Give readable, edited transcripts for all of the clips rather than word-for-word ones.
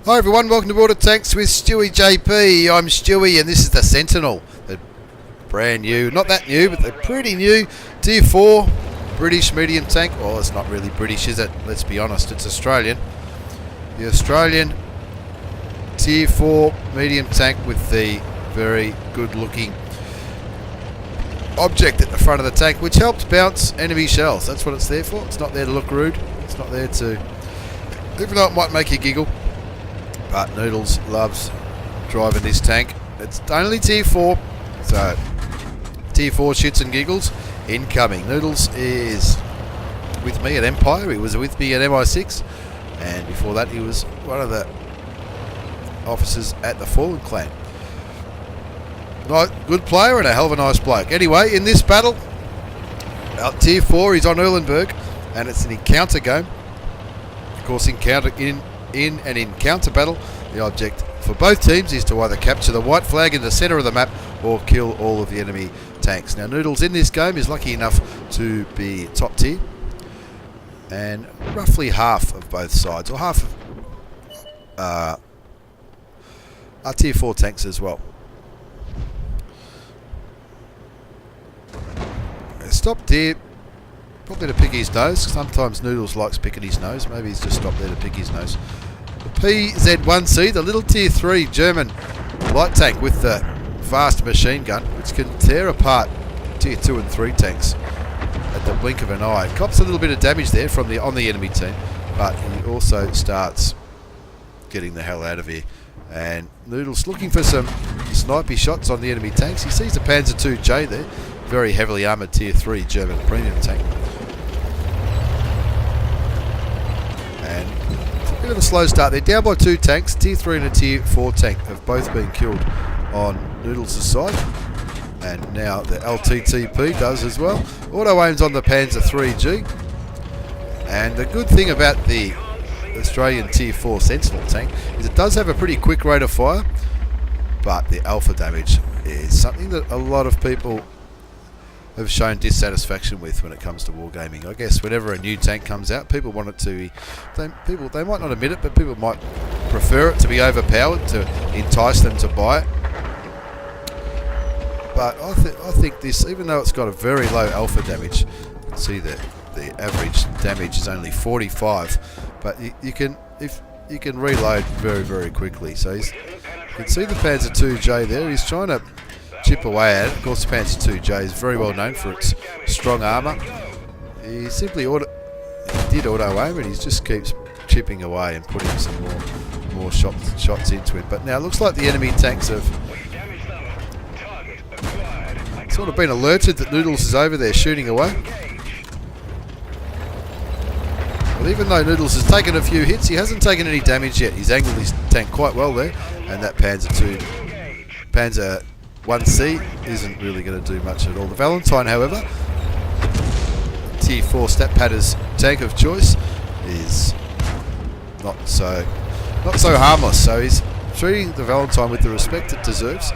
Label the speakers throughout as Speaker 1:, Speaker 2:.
Speaker 1: Hi everyone, welcome to Border Tanks with stewiejp. I'm Stewie and this is the Sentinel. The brand new, not that new, but the pretty new Tier 4 British medium tank. Well, it's not really British, is it? Let's be honest, it's Australian. The Australian Tier 4 medium tank with the very good looking object at the front of the tank, which helps bounce enemy shells. That's what it's there for. It's not there to look rude. It's not there to, even though it might make you giggle. But Noodles loves driving this tank. It's only Tier 4, so Tier 4 shits and giggles incoming. Noodles is with me at Empire. He was with me at MI6, and before that he was one of the officers at the Fallen Clan. Good player and a hell of a nice bloke. Anyway, in this battle, Tier 4 is on Erlenberg, and it's an encounter game. Of course, in an encounter battle, the object for both teams is to either capture the white flag in the centre of the map or kill all of the enemy tanks. Now, Noodles in this game is lucky enough to be top tier, and roughly half of both sides, or half of are Tier 4 tanks as well. Stopped there, probably to pick his nose. Sometimes Noodles likes picking his nose. Maybe he's just stopped there to pick his nose. The PZ-1C, the little Tier 3 German light tank with the fast machine gun, which can tear apart Tier 2 and 3 tanks at the blink of an eye. Cops a little bit of damage there from on the enemy team, but he also starts getting the hell out of here. And Noodles looking for some snipey shots on the enemy tanks. He sees the Panzer IIJ there, very heavily armoured Tier 3 German premium tank. And it's a bit of a slow start. They're down by 2 tanks. Tier 3 and a Tier 4 tank have both been killed on Noodles' side. And now the LTTP does as well. Auto aims on the Panzer IIIG. And the good thing about the Australian Tier 4 Sentinel tank is it does have a pretty quick rate of fire, but the alpha damage is something that a lot of people have shown dissatisfaction with when it comes to wargaming. I guess whenever a new tank comes out, people want it to they might not admit it, but people might prefer it to be overpowered to entice them to buy it. But I think this, even though it's got a very low alpha damage, you can see that the average damage is only 45, but you can reload very, very quickly. So you can see the Panzer IIJ there. He's trying to chip away at it. Of course, the Panzer IIJ is very well known for its strong armour. He simply did auto aim, and he just keeps chipping away and putting some more shots into it. But now it looks like the enemy tanks have sort of been alerted that Noodles is over there shooting away. But even though Noodles has taken a few hits, he hasn't taken any damage yet. He's angled his tank quite well there, and that Panzer 1C isn't really going to do much at all. The Valentine, however, Tier 4 Stat Patter's tank of choice, is not so harmless. So he's treating the Valentine with the respect it deserves,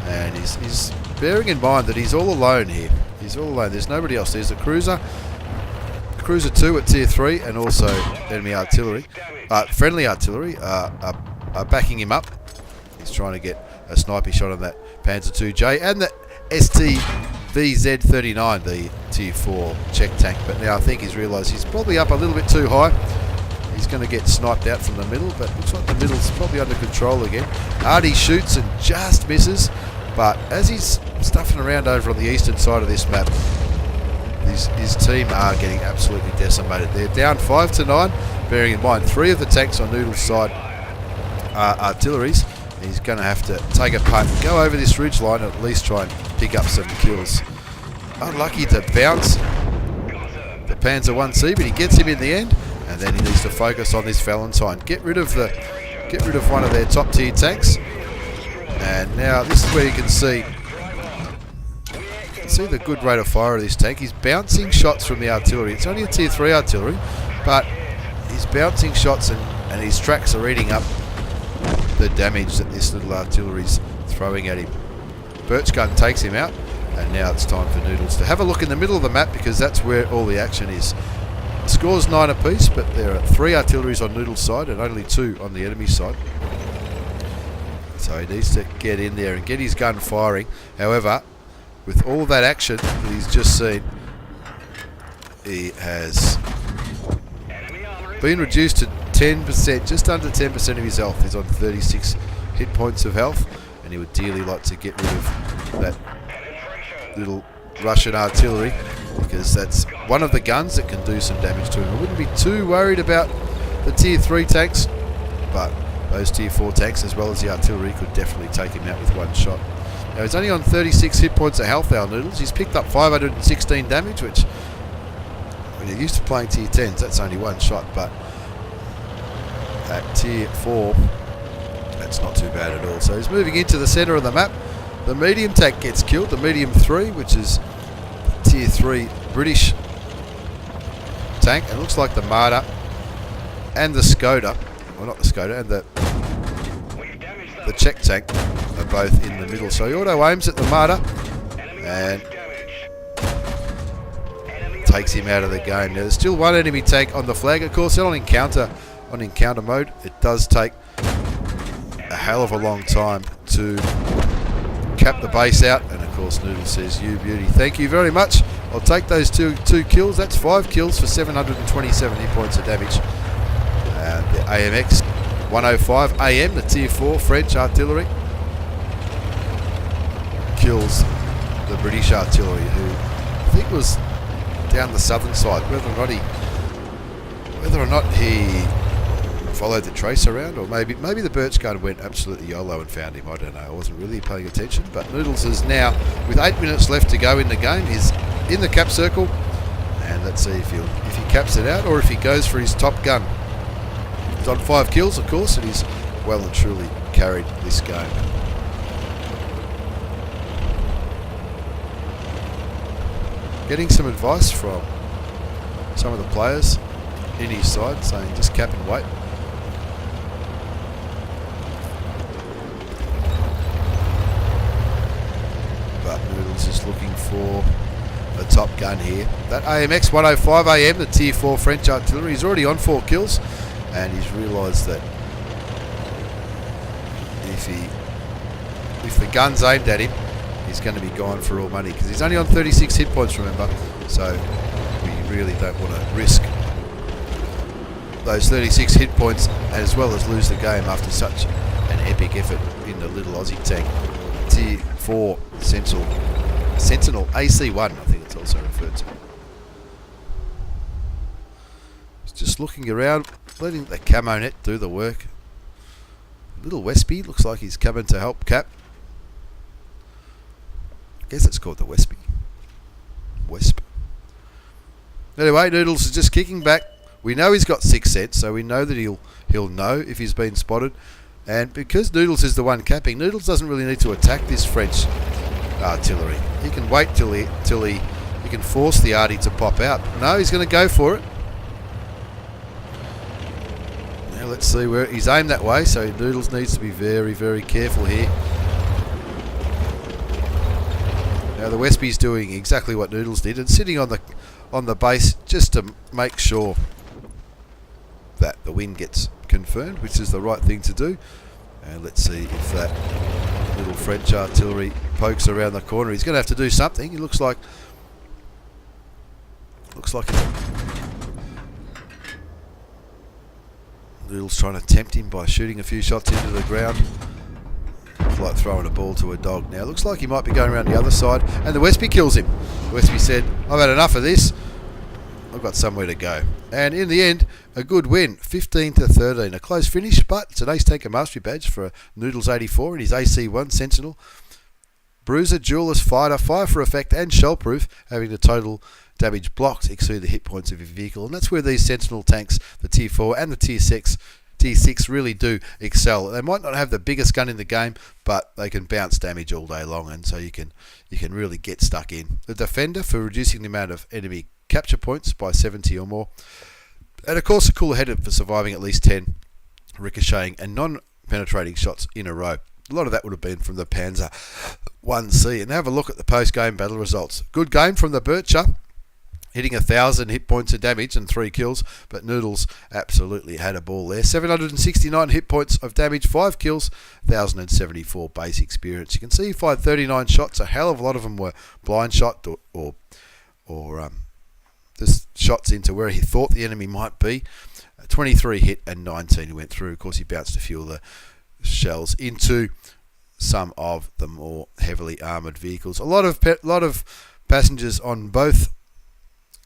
Speaker 1: and he's bearing in mind that he's all alone here. He's all alone. There's nobody else. There's a Cruiser 2 at Tier 3, and also enemy artillery, friendly artillery are backing him up. He's trying to get a snipey shot on that Panzer IIJ and the STVZ-39, the Tier 4 Czech tank. But now I think he's realised he's probably up a little bit too high. He's going to get sniped out from the middle, but looks like the middle's probably under control again. Artie shoots and just misses, but as he's stuffing around over on the eastern side of this map, his team are getting absolutely decimated. They're down 5-9, bearing in mind 3 of the tanks on Noodles' side are artilleries. He's going to have to take a punt, go over this ridge line, and at least try and pick up some kills. Unlucky to bounce the Panzer 1C, but he gets him in the end, and then he needs to focus on this Valentine. Get rid of one of their top tier tanks. And now this is where you can see the good rate of fire of this tank. He's bouncing shots from the artillery. It's only a Tier 3 artillery, but he's bouncing shots, and his tracks are eating up the damage that this little artillery's throwing at him. Birch gun takes him out, and now it's time for Noodles to have a look in the middle of the map, because that's where all the action is. Scores 9 apiece, but there are 3 artilleries on Noodles' side and only 2 on the enemy side. So he needs to get in there and get his gun firing. However, with all that action that he's just seen, he has been reduced to 10%, just under 10% of his health. He's on 36 hit points of health, and he would dearly like to get rid of that little Russian artillery, because that's one of the guns that can do some damage to him. I wouldn't be too worried about the tier 3 tanks, but those tier 4 tanks as well as the artillery could definitely take him out with one shot. Now he's only on 36 hit points of health, our Noodles. He's picked up 516 damage, which when you're used to playing tier 10s, that's only one shot, but at tier 4 that's not too bad at all. So he's moving into the centre of the map. The medium tank gets killed, the medium 3, which is tier 3 British tank, and it looks like the Marder and the Skoda, well not the Skoda, and the Czech tank are both in the middle. So he auto aims at the Marder and takes him out of the game. Now there's still one enemy tank on the flag. Of course, on encounter mode, it does take a hell of a long time to cap the base out, and of course Noodles says, "You beauty, thank you very much. I'll take those two kills." That's 5 kills for 727 hit points of damage. The AMX 105 AM, the tier 4 French artillery, kills the British artillery, who I think was down the southern side. Whether or not he followed the trace around, or maybe the Birch gun went absolutely YOLO and found him. I don't know. I wasn't really paying attention. But Noodles is now, with 8 minutes left to go in the game, he's in the cap circle, and let's see if he caps it out or if he goes for his top gun. He's on 5 kills, of course, and he's well and truly carried this game. Getting some advice from some of the players in his side, saying just cap and wait. But Noodles is looking for a top gun here. That AMX 105 AM, the tier 4 French artillery, he's already on 4 kills, and he's realised that if the gun's aimed at him, he's going to be gone for all money, because he's only on 36 hit points, remember. So we really don't want to risk those 36 hit points as well as lose the game after such an epic effort in the little Aussie tank. Tier 4 Sentinel AC1, I think it's also referred to. He's just looking around, letting the camo net do the work. Little Wespy looks like he's coming to help cap. I guess it's called the Wespy. Wesp. Anyway, Noodles is just kicking back. We know he's got 6 cents, so we know that he'll know if he's been spotted. And because Noodles is the one capping, Noodles doesn't really need to attack this French artillery. He can wait till he can force the arty to pop out. No, he's going to go for it. Now let's see where he's aimed that way, so Noodles needs to be very, very careful here. Now the Wespy's doing exactly what Noodles did and sitting on the base just to make sure that the win gets confirmed, which is the right thing to do. And let's see if that little French artillery pokes around the corner. He's going to have to do something. It looks like it's Noodles trying to tempt him by shooting a few shots into the ground. It's like throwing a ball to a dog. Now it looks like he might be going around the other side, and the Wespy kills him. The Wespy said, "I've had enough of this. I've got somewhere to go." And in the end, a good win, 15-13. A close finish, but it's an Ace Tanker Mastery Badge for Noodles 84 in his AC1 Sentinel. Bruiser, Duelist, Fighter, Fire for Effect and Shellproof, having the total damage blocked exceed the hit points of your vehicle. And that's where these Sentinel tanks, the Tier 4 and the Tier 6, really do excel. They might not have the biggest gun in the game, but they can bounce damage all day long, and so you can really get stuck in. The Defender for reducing the amount of enemy capture points by 70 or more. And of course a cooler header for surviving at least 10 ricocheting and non-penetrating shots in a row. A lot of that would have been from the Panzer 1C. And have a look at the post-game battle results. Good game from the Bircher. hitting 1,000 hit points of damage and 3 kills, but Noodles absolutely had a ball there. 769 hit points of damage, 5 kills, 1,074 base experience. You can see he fired 39 shots. A hell of a lot of them were blind shot or just shots into where he thought the enemy might be. 23 hit and 19 went through. Of course, he bounced a few of the shells into some of the more heavily armoured vehicles. A lot of passengers on both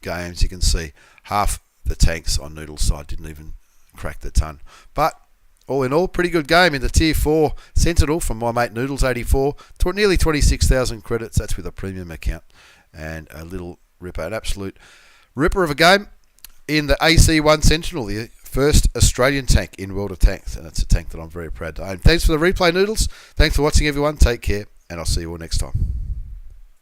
Speaker 1: games. You can see half the tanks on Noodles' side didn't even crack the ton. But all in all, pretty good game in the Tier 4 Sentinel from my mate Noodles 84. Nearly 26,000 credits. That's with a premium account. And a little ripper, an absolute ripper of a game in the AC1 Sentinel, the first Australian tank in World of Tanks. And it's a tank that I'm very proud to own. Thanks for the replay, Noodles. Thanks for watching, everyone. Take care, and I'll see you all next time.